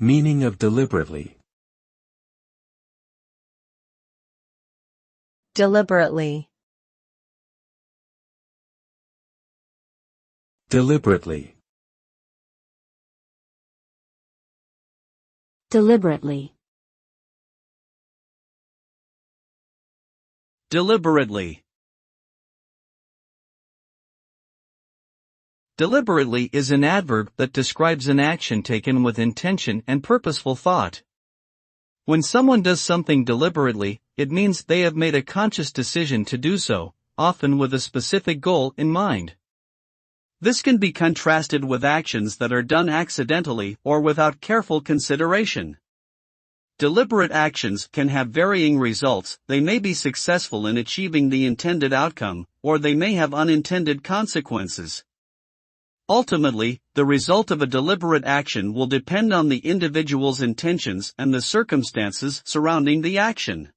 Meaning of deliberately. Deliberately. Deliberately. Deliberately. Deliberately. Deliberately is an adverb that describes an action taken with intention and purposeful thought. When someone does something deliberately, it means they have made a conscious decision to do so, often with a specific goal in mind. This can be contrasted with actions that are done accidentally or without careful consideration. Deliberate actions can have varying results. They may be successful in achieving the intended outcome, or they may have unintended consequences. Ultimately, the result of a deliberate action will depend on the individual's intentions and the circumstances surrounding the action.